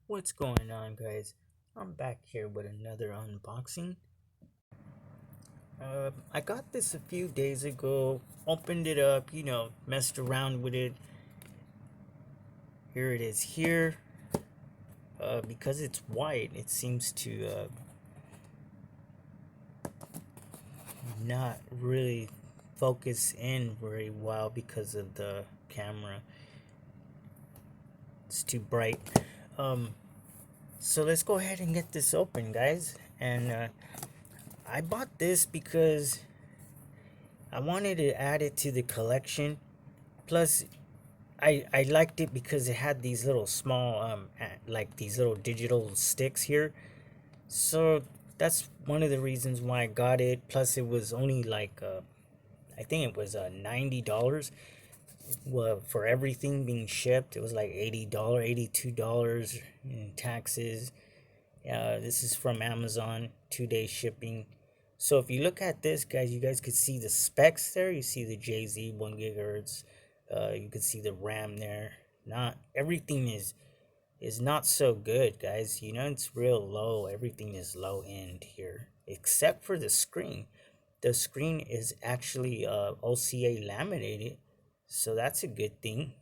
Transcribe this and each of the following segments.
What's going on, guys? I'm back here with another unboxing. I got this a few days ago, opened it up, messed around with it. Here it is here. Because it's white, it seems to not really focus in very well because of the camera. It's too bright. Um, so let's go ahead and get this open, guys. And I bought this because I wanted to add it to the collection. Plus, I liked it because it had these little small like these little digital sticks here. So that's one of the reasons why I got it. Plus, it was only like I think it was $90. Well, for everything being shipped, it was like $80, $82 in taxes. This is from Amazon, 2 day shipping. So if you look at this, guys, you guys could see the specs there. You see the JZ 1 GHz. You could see the RAM there. Not everything is not so good, guys. It's real low. Everything is low end here, except for the screen. The screen is actually OCA laminated, so that's a good thing.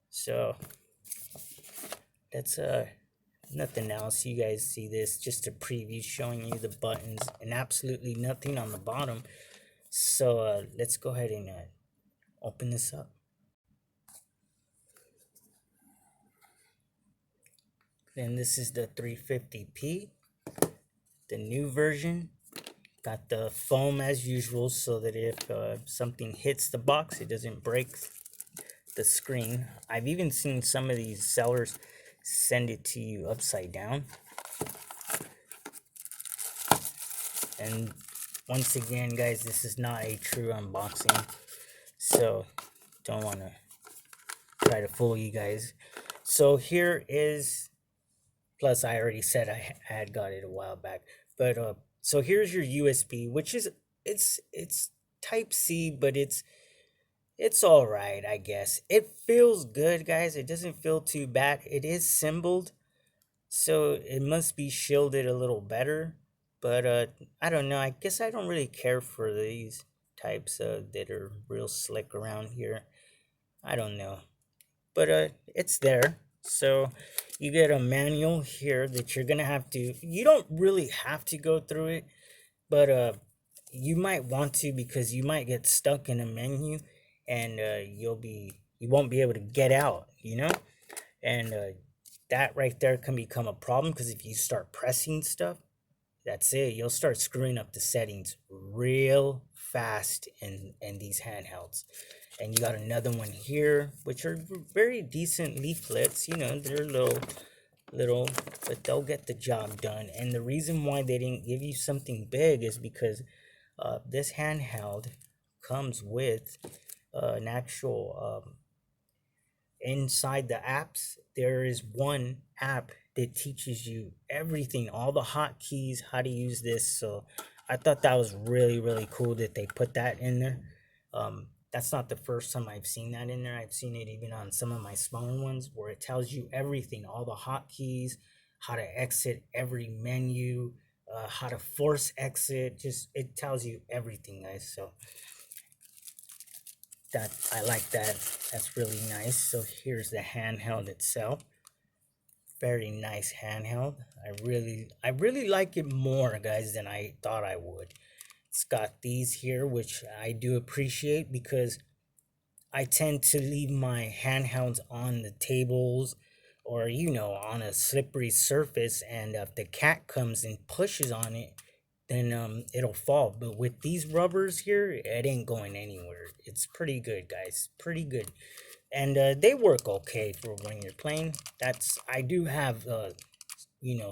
So that's nothing else. You guys see this, just a preview showing you the buttons and absolutely nothing on the bottom. So let's go ahead and open this up. Then this is the 350p, the new version. Got the foam as usual, so that if something hits the box, it doesn't break the screen. I've even seen some of these sellers send it to you upside down. And once again, guys, this is not a true unboxing, so don't want to try to fool you guys. So here is, plus I already said I had got it a while back, but so here's your USB, which is it's type C, but it's all right, I guess. It feels good, guys. It doesn't feel too bad. It is symboled, so it must be shielded a little better. But I don't know. I guess I don't really care for these types that are real slick around here. I don't know. But it's there. So you get a manual here that you're gonna have to. You don't really have to go through it, but you might want to, because you might get stuck in a menu, and you won't be able to get out. And that right there can become a problem, because if you start pressing stuff, that's it. You'll start screwing up the settings real fast in these handhelds. And you got another one here, which are very decent leaflets. They're little, but they'll get the job done. And the reason why they didn't give you something big is because this handheld comes with an actual inside the apps. There is one app that teaches you everything, all the hotkeys, how to use this. So I thought that was really, really cool that they put that in there. That's not the first time I've seen that in there. I've seen it even on some of my smaller ones, where it tells you everything, all the hotkeys, how to exit every menu, how to force exit. Just, it tells you everything, guys. So that, I like that. That's really nice. So here's the handheld itself. Very nice handheld. I really like it more, guys, than I thought I would. It's got these here, which I do appreciate, because I tend to leave my handhelds on the tables, or on a slippery surface, and if the cat comes and pushes on it, then it'll fall. But with these rubbers here, it ain't going anywhere. It's pretty good, guys. Pretty good. And they work okay for when you're playing. I do have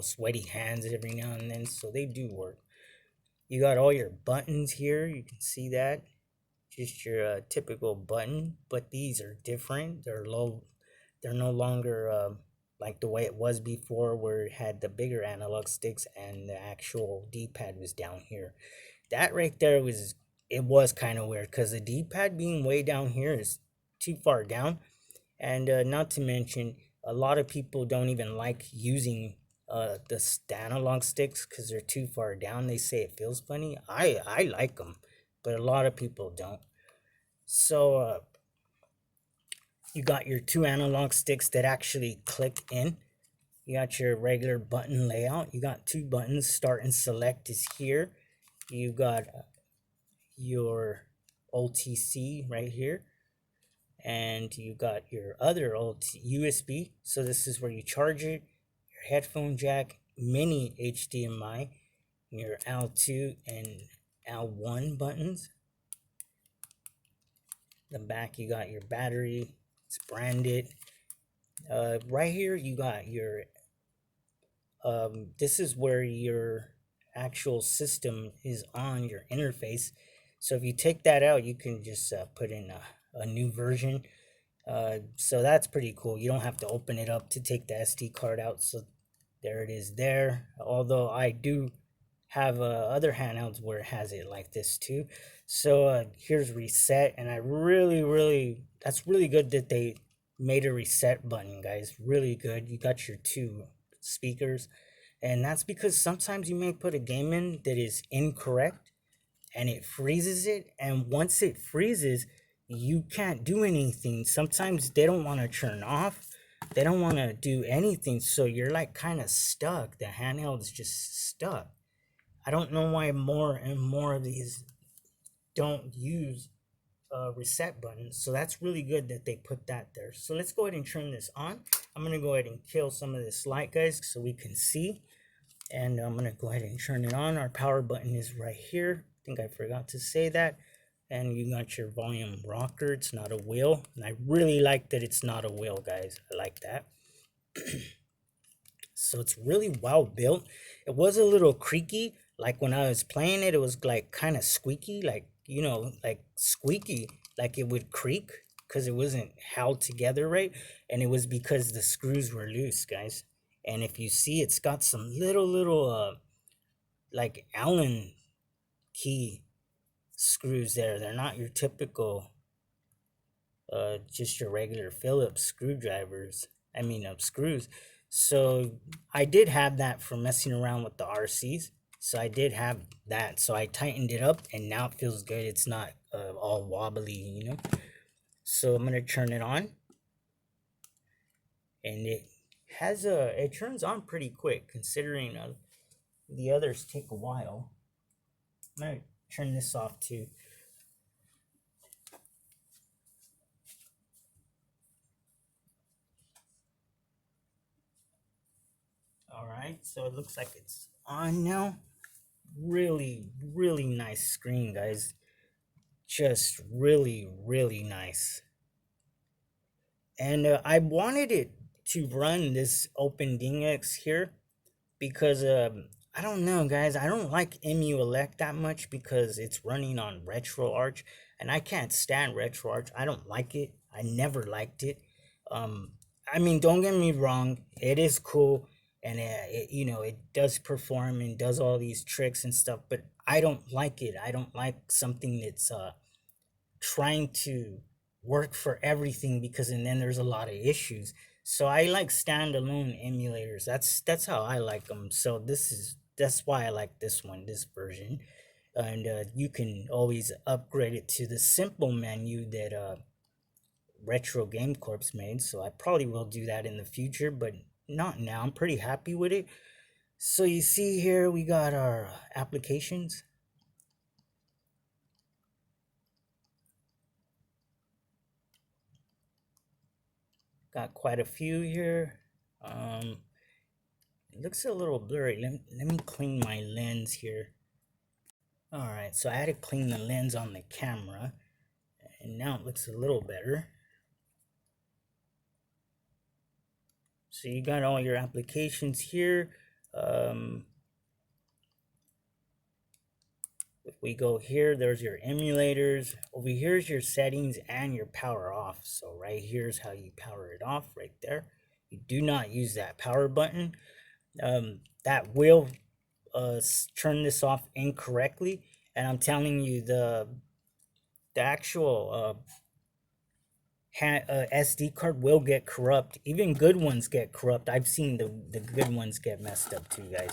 sweaty hands every now and then, so they do work. You got all your buttons here. You can see that. Just your typical button, but these are different. They're low. They're no longer like the way it was before, where it had the bigger analog sticks and the actual D-pad was down here. That right there was kind of weird, because the D-pad being way down here is too far down. And not to mention, a lot of people don't even like using the analog sticks because they're too far down. They say it feels funny. I like them, but a lot of people don't. So you got your two analog sticks that actually click in. You got your regular button layout. You got two buttons. Start and select is here. You got your OTC right here, and you got your other old USB. So this is where you charge it. Your headphone jack, mini HDMI, your L2 and L1 buttons. The back you got your battery. It's branded. Right here you got your this is where your actual system is on your interface. So if you take that out, you can just put in a new version. So that's pretty cool. You don't have to open it up to take the SD card out. So there it is there. Although I do have other handhelds where it has it like this too. So here's reset, and I really, that's really good that they made a reset button, guys. Really good. You got your two speakers, and that's because sometimes you may put a game in that is incorrect and it freezes it, and once it freezes you can't do anything. Sometimes they don't want to turn off, they don't want to do anything, so you're like kind of stuck. The handheld is just stuck. I don't know why more and more of these don't use reset buttons. So that's really good that they put that there. So let's go ahead and turn this on. I'm going to go ahead and kill some of this light, guys, so we can see. And I'm going to go ahead and turn it on. Our power button is right here. I think I forgot to say that. And you got your volume rocker. It's not a wheel. And I really like that it's not a wheel, guys. I like that. So it's really well built. It was a little creaky. Like when I was playing it, it was like kind of squeaky, like, you know, like squeaky, like it would creak because it wasn't held together right. And it was because the screws were loose, guys. And if you see, it's got some little like Allen key screws there. They're not your typical just your regular Phillips screwdrivers. I mean, screws. So I did have that for messing around with the RCs. So I did have that. So I tightened it up, and now it feels good. It's not all wobbly, you know. So I'm gonna turn it on, and it has it turns on pretty quick considering the others take a while. I'm gonna turn this off too. All right, so it looks like it's on now. Really nice screen, guys. Just really nice. And I wanted it to run this OpenDingX here because I don't know, guys. I don't like Emulate that much because it's running on RetroArch, and I can't stand RetroArch. I don't like it. I never liked it. Um, I mean, don't get me wrong. It is cool, and you know, it does perform and does all these tricks and stuff. But I don't like it. I don't like something that's trying to work for everything, because and then there's a lot of issues. So I like standalone emulators. That's how I like them. So that's why I like this one, this version. And you can always upgrade it to the simple menu that Retro Game Corp's made. So I probably will do that in the future, but not now. I'm pretty happy with it. So you see here we got our applications. Got quite a few here. It looks a little blurry. Let me clean my lens here. Alright, so I had to clean the lens on the camera, and now it looks a little better. So you got all your applications here. If we go here, there's your emulators. Over here is your settings and your power off. So right here is how you power it off, right there. You do not use that power button. That will turn this off incorrectly, and I'm telling you, the actual SD card will get corrupt. Even good ones get corrupt. I've seen the good ones get messed up too, guys.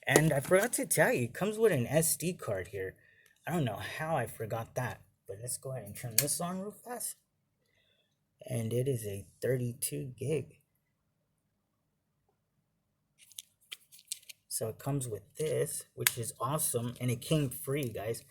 And I forgot to tell you, it comes with an SD card here. I don't know how I forgot that, but let's go ahead and turn this on real fast. And it is a 32 gig. So it comes with this, which is awesome, and it came free, guys.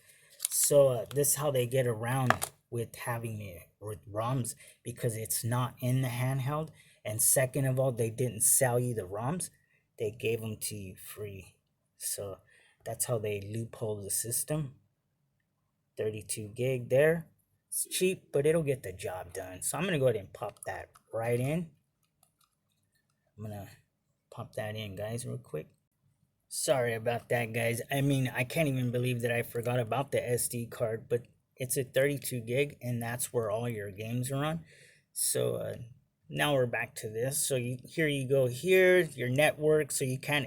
So this is how they get around with having it with ROMs, because it's not in the handheld. And second of all, they didn't sell you the ROMs, they gave them to you free. So that's how they loophole the system. 32 gig there. It's cheap, but it'll get the job done. So I'm gonna go ahead and pop that right in. I'm gonna pop that in, guys, real quick. Sorry about that, guys. I mean, I can't even believe that I forgot about the SD card, but it's a 32 gig, and that's where all your games are on. So now we're back to this. So here you go, here, your network. So you can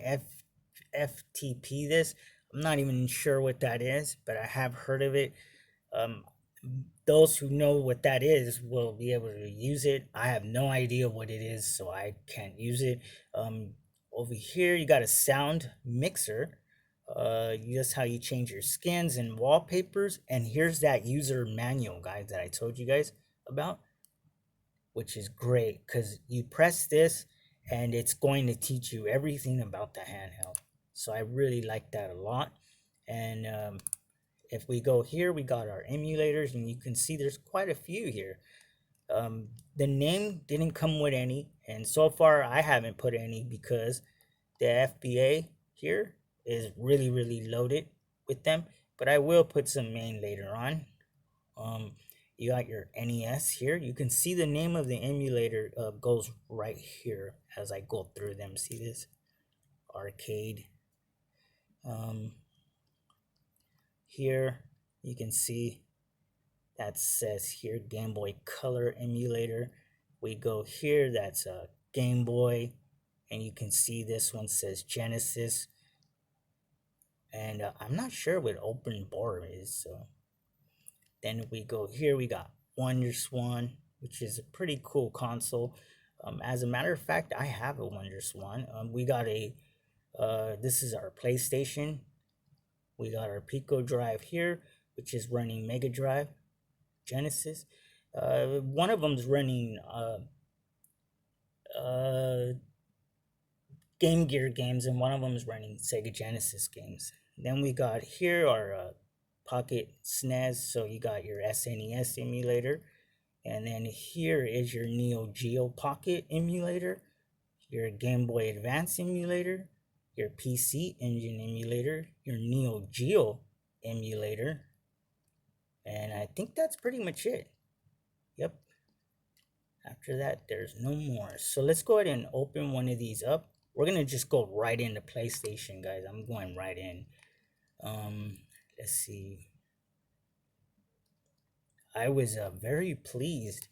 FTP this. I'm not even sure what that is, but I have heard of it. Those who know what that is will be able to use it. I have no idea what it is, so I can't use it. Over here, you got a sound mixer. That's how you change your skins and wallpapers. And here's that user manual, guys, that I told you guys about, which is great because you press this and it's going to teach you everything about the handheld. So I really like that a lot. And if we go here, we got our emulators, and you can see there's quite a few here. The name didn't come with any, and so far I haven't put any because the FBA here is really loaded with them, but I will put some main later on. You got your NES here. You can see the name of the emulator goes right here as I go through them. See this? Arcade. Here you can see that says here Game Boy Color emulator. We go here, that's a Game Boy, and you can see this one says Genesis. And I'm not sure what Open Bar is. So then we go here, we got WonderSwan, which is a pretty cool console. As a matter of fact, I have a WonderSwan. We got a this is our PlayStation. We got our Pico drive here, which is running Mega Drive, Genesis. One of them's running Game Gear games, and one of them is running Sega Genesis games. Then we got here our Pocket SNES, so you got your SNES emulator. And then here is your Neo Geo Pocket emulator, your Game Boy Advance emulator, your PC Engine emulator, your Neo Geo emulator, and I think that's pretty much it. Yep. After that, there's no more. So let's go ahead and open one of these up. We're gonna just go right into PlayStation, guys. I'm going right in. Let's see. I was very pleased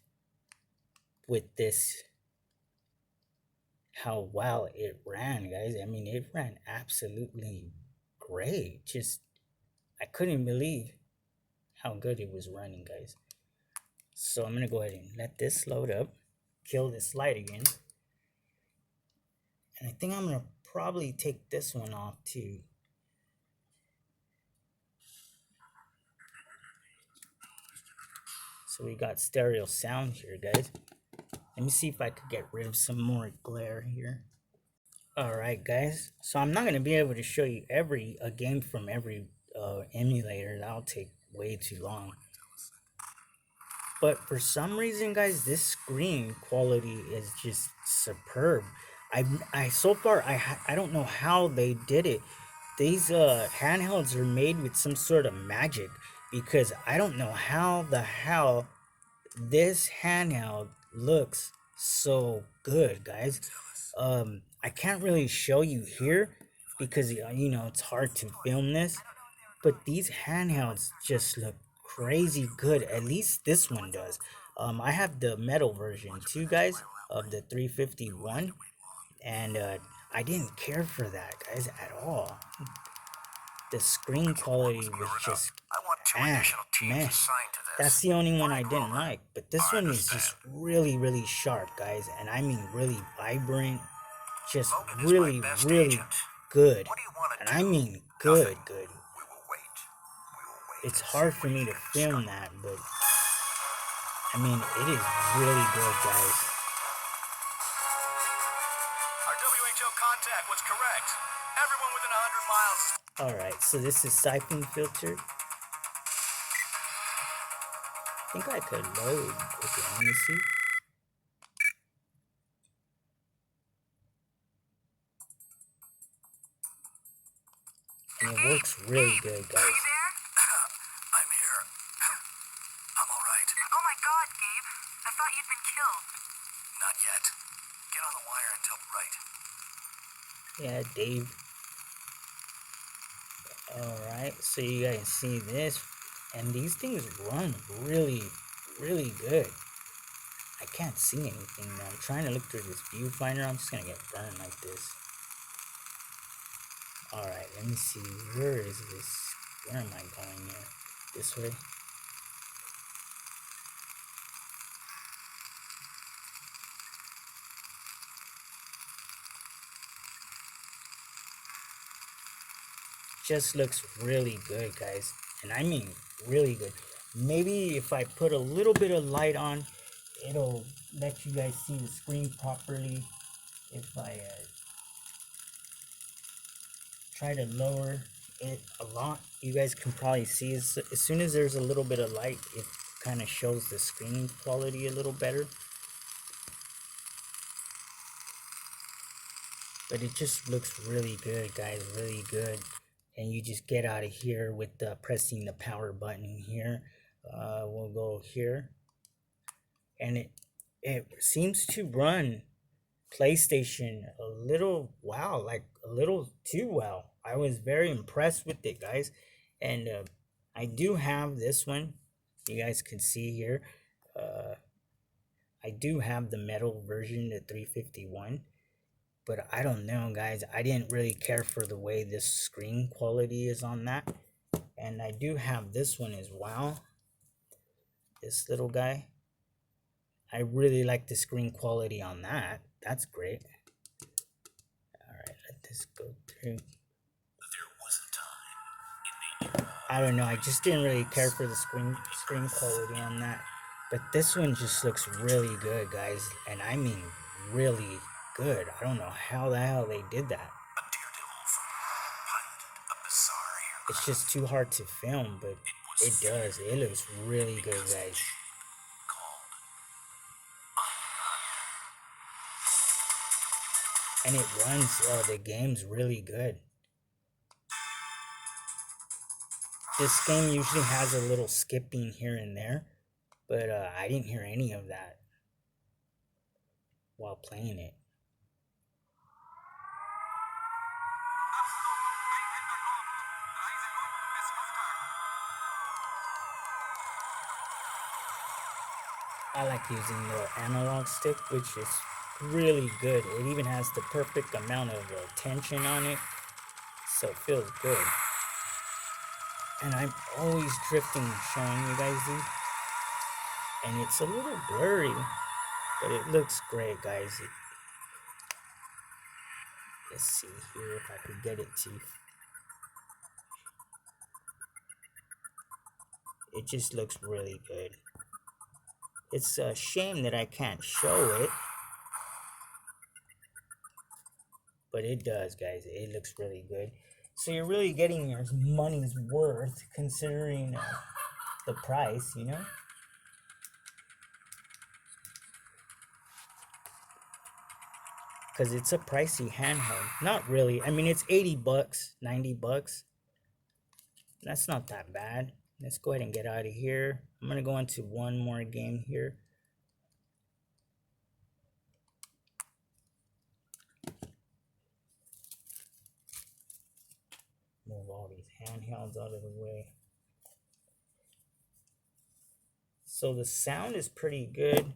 with this, how well it ran, guys. I mean, it ran absolutely great. Just, I couldn't believe how good it was running, guys. So I'm gonna go ahead and let this load up, kill this light again. And I think I'm gonna probably take this one off too. So we got stereo sound here, guys. Let me see if I could get rid of some more glare here. Alright, guys. So I'm not going to be able to show you a game from every emulator. That'll take way too long. But for some reason, guys, this screen quality is just superb. So far, I don't know how they did it. These handhelds are made with some sort of magic, because I don't know how the hell this handheld looks so good, guys. I can't really show you here because it's hard to film this, but these handhelds just look crazy good. At least this one does. I have the metal version too, guys, of the 351, and I didn't care for that, guys, at all. The screen quality was just man. That's the only one I didn't like. But this one is just really, really sharp, guys. And I mean really vibrant. Just really, really good. And I mean good, good. It's hard for me to film that, but I mean, it is really good, guys. Our WHO contact was correct. Everyone within 100 miles. Alright, so this is siphon filter. I think I could load. Okay, let me see. And it works really good, guys. I'm here. I'm alright. Oh my god, Gabe. I thought you'd been killed. Not yet. Get on the wire and tell Yeah, right. Dave. Alright, so you guys see this. And these things run really, really good. I can't see anything now. I'm trying to look through this viewfinder. I'm just gonna get burned like this. Alright, let me see. Where is this? Where am I going here? This way? Just looks really good, guys. And I mean really good. Maybe if I put a little bit of light on, it'll let you guys see the screen properly. If I try to lower it a lot, you guys can probably see as soon as there's a little bit of light, it kind of shows the screen quality a little better. But it just looks really good, guys, really good. And you just get out of here with pressing the power button here. We'll go here, and it seems to run PlayStation a little like a little too well. I was very impressed with it, guys. And I do have this one, you guys can see here. I do have the metal version, the 351. But I don't know, guys. I didn't really care for the way this screen quality is on that. And I do have this one as well. This little guy. I really like the screen quality on that. That's great. Alright, let this go through. There was a time in the I don't know. I just didn't really care for the screen quality on that. But this one just looks really good, guys. And I mean really good. I don't know how the hell they did that. It's just too hard to film, but it does. It looks really good, guys. And it runs the games really good. This game usually has a little skipping here and there, but I didn't hear any of that while playing it. I like using the analog stick, which is really good. It even has the perfect amount of tension on it, so it feels good. And I'm always drifting, showing you guys these. And it's a little blurry, but it looks great, guys. Let's see here if I could get it to. It just looks really good. It's a shame that I can't show it. But it does, guys. It looks really good. So you're really getting your money's worth considering the price, you know? Because it's a pricey handheld. Not really. I mean, it's 80 bucks, 90 bucks. That's not that bad. Let's go ahead and get out of here. I'm going to go into one more game here. Move all these handhelds out of the way. So the sound is pretty good.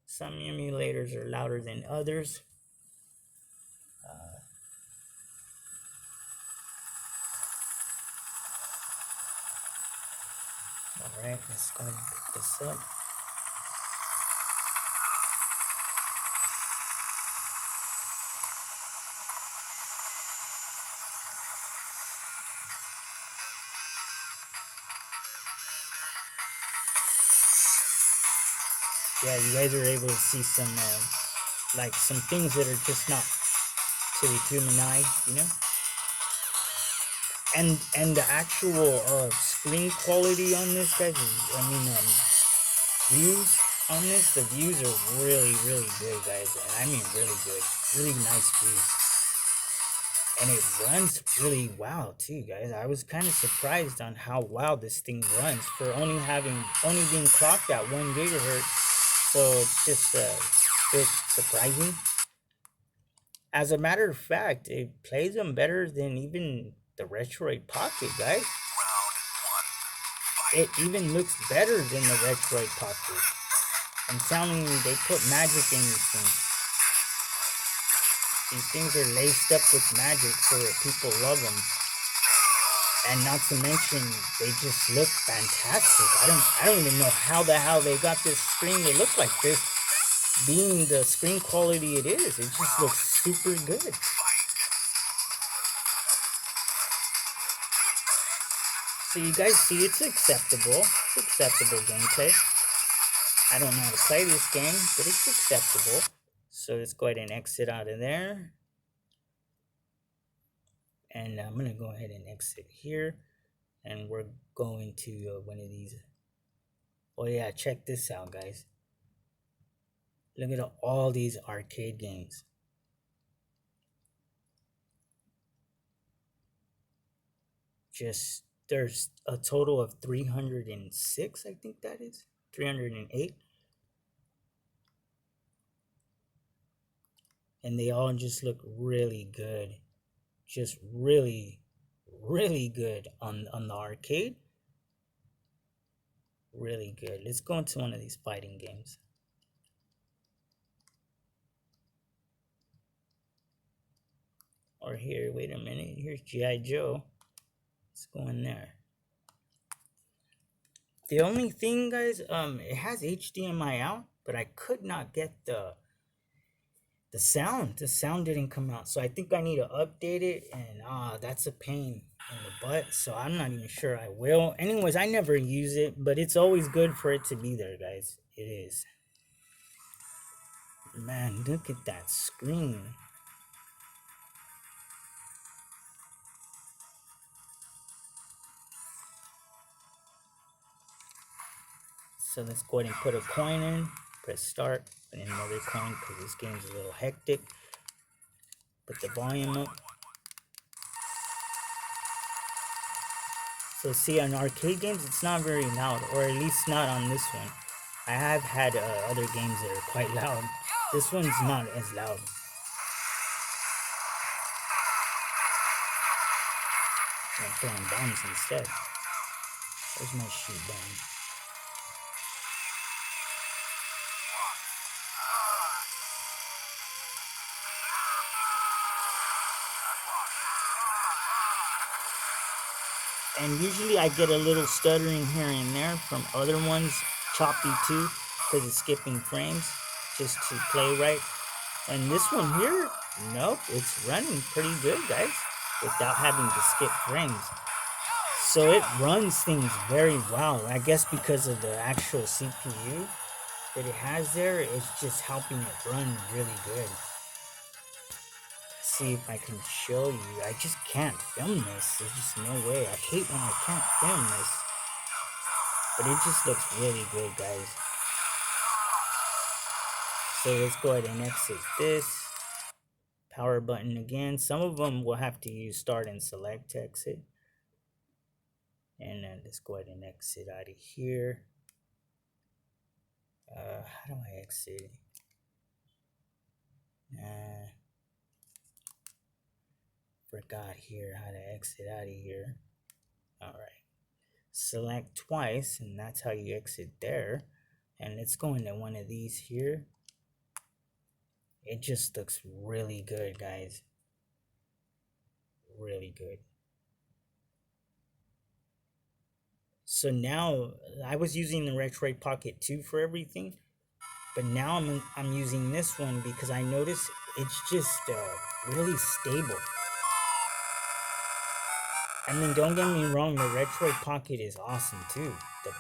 Some emulators are louder than others. Alright, let's go ahead and pick this up. Yeah, you guys are able to see some like some things that are just not to the human eye, you know. And the actual screen quality on this, guys, is, I mean, views on this, the views are really good, guys, and I mean really good, really nice views, and it runs really wow too, guys. I was kind of surprised on how wow this thing runs for only being clocked at 1 gigahertz. So it's just a bit surprising. As a matter of fact, it plays them better than even the Retroid Pocket, guys. It even looks better than the Retroid Pocket. I'm telling you, they put magic in these things. These things are laced up with magic, so that people love them. And not to mention, they just look fantastic. I don't even know how the hell they got this screen to look like this. Being the screen quality it is, it just looks super good. So you guys see, it's acceptable. It's acceptable gameplay. I don't know how to play this game, but it's acceptable. So let's go ahead and exit out of there. And I'm going to go ahead and exit here. And we're going to one of these. Oh yeah, check this out, guys. Look at all these arcade games. Just, there's a total of 306, I think that is. 308. And they all just look really good. Just really good on the arcade. Really good. Let's go into one of these fighting games. Or here, wait a minute. Here's G.I. Joe. Let's go in there. The only thing, guys, it has HDMI out, but I could not get the sound. The sound didn't come out, so I think I need to update it, and that's a pain in the butt. So I'm not even sure I will. Anyways, I never use it, but it's always good for it to be there, guys. It is. Man, look at that screen. So let's go ahead and put a coin in. Press start. Put in another coin because this game's a little hectic. Put the volume up. So see, on arcade games, it's not very loud, or at least not on this one. I have had other games that are quite loud. This one's not as loud. I'm throwing bombs instead. Where's my shoot bomb? And usually I get a little stuttering here and there from other ones, choppy too, because it's skipping frames just to play right. And this one here, nope, it's running pretty good, guys, without having to skip frames. So it runs things very well. I guess because of the actual CPU that it has there, it's just helping it run really good. See if I can show you. I just can't film this. There's just no way. I hate when I can't film this. But it just looks really good, guys. So let's go ahead and exit this. Power button again. Some of them will have to use start and select to exit. And then let's go ahead and exit out of here. How do I exit? Forgot here how to exit out of here. Alright. Select twice, and that's how you exit there. And let's go into one of these here. It just looks really good, guys. Really good. So now I was using the Retroid Pocket 2 for everything, but now I'm using this one because I notice it's just really stable. I mean, don't get me wrong, the Retroid Pocket is awesome too. The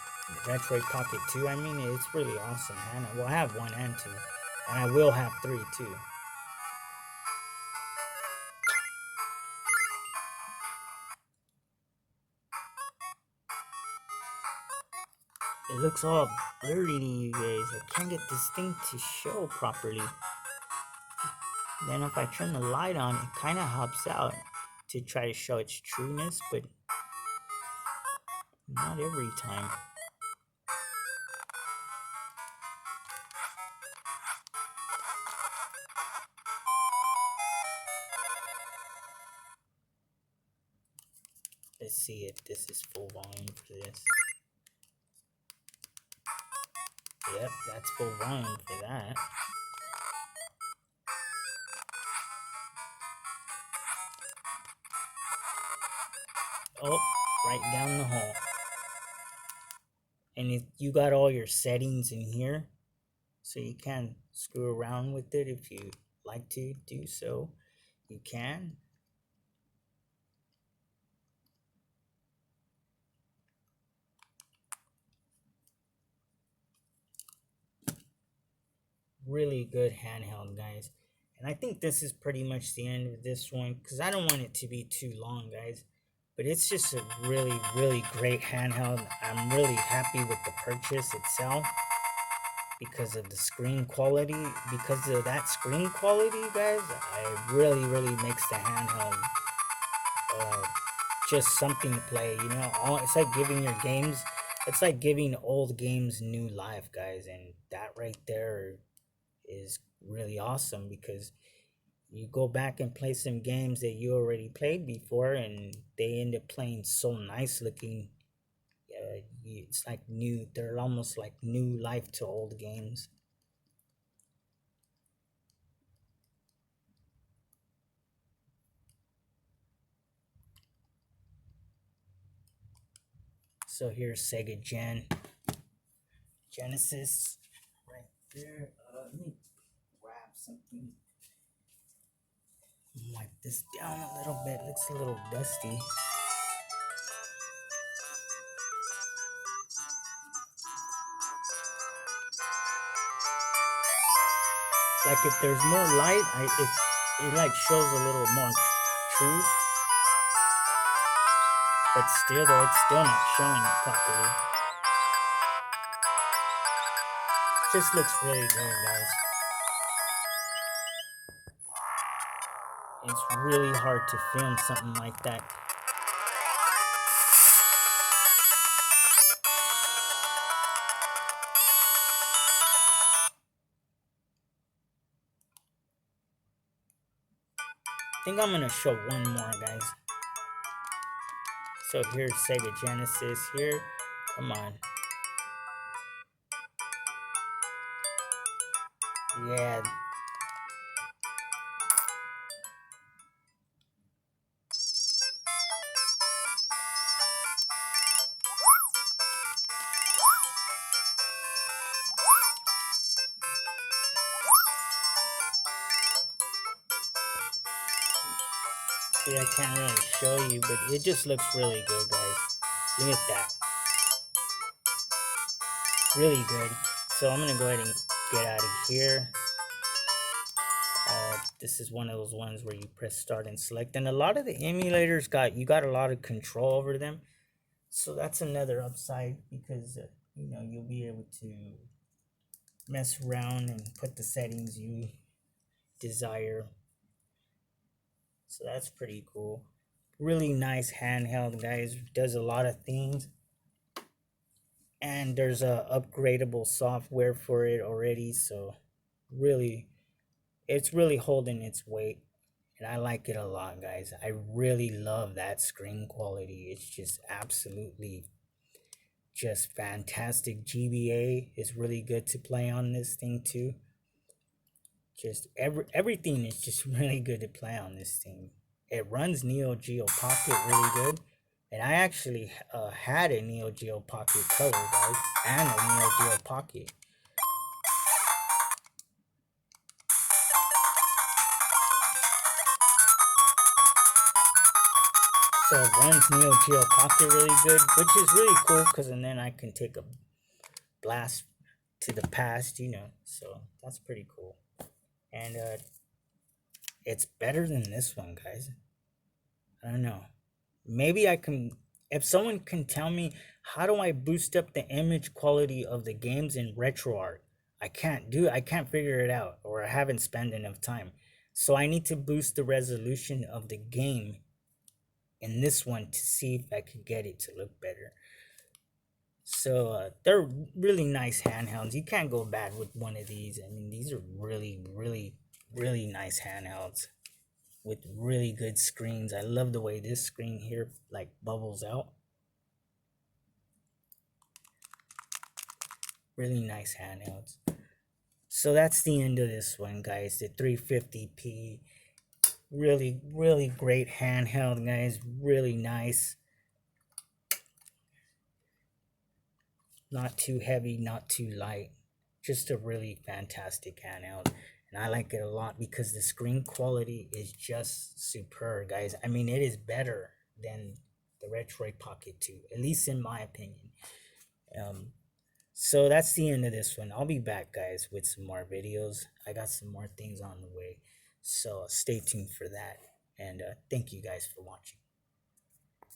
Retroid Pocket 2, I mean, it's really awesome. And well, I have 1 and 2, and I will have 3 too. It looks all blurry to you guys. I can't get this thing to show properly. Then if I turn the light on, it kind of helps out to try to show its trueness, but not every time. Let's see if this is full volume for this. Yep, that's full volume for that. Oh, right down the hole. And if you got all your settings in here, so you can screw around with it if you like to do so, you can. Really good handheld, guys. And I think this is pretty much the end of this one because I don't want it to be too long, guys. But it's just a really, really great handheld. I'm really happy with the purchase itself because of the screen quality. Because of that screen quality, guys, it really, really makes the handheld uh, just something to play. You know, it's like giving your games. It's like giving old games new life, guys. And that right there is really awesome because you go back and play some games that you already played before and they end up playing so nice looking. It's like new, they're almost like new life to old games. So here's Sega Genesis right there. Let me grab something, wipe this down a little bit. Looks a little dusty. Like if there's more light, it like shows a little more truth. But still though, it's still not showing it properly. Just looks really good, guys. It's really hard to film something like that. I think I'm gonna show one more, guys. So here's Sega Genesis here. Come on. Yeah. See, I can't really show you, but it just looks really good, guys. Look at that. Really good. So I'm gonna go ahead and get out of here. This is one of those ones where you press start and select, and a lot of the emulators you got a lot of control over them. So that's another upside because you know, you'll be able to mess around and put the settings you desire. So that's pretty cool. Really nice handheld, guys. Does a lot of things. And there's a upgradable software for it already, so really it's really holding its weight. And I like it a lot, guys. I really love that screen quality. It's just absolutely just fantastic. GBA is really good to play on this thing too. Just everything is just really good to play on this thing. It runs Neo Geo Pocket really good. And I actually had a Neo Geo Pocket Color, guys, and a Neo Geo Pocket. So it runs Neo Geo Pocket really good, which is really cool because then I can take a blast to the past, you know. So that's pretty cool. And it's better than this one, guys. I don't know. Maybe I can, if someone can tell me how do I boost up the image quality of the games in RetroArch, I can't figure it out, or I haven't spent enough time. So I need to boost the resolution of the game in this one to see if I could get it to look better. So they're really nice handhelds. You can't go bad with one of these. I mean, these are really nice handhelds with really good screens. I love the way this screen here like bubbles out. Really nice handhelds. So that's the end of this one, guys. The 350p. Really great handheld, guys. Really nice. Not too heavy, not too light. Just a really fantastic handheld. And I like it a lot because the screen quality is just superb, guys. I mean, it is better than the Retroid Pocket 2, at least in my opinion. So that's the end of this one. I'll be back, guys, with some more videos. I got some more things on the way. So stay tuned for that. And thank you guys for watching.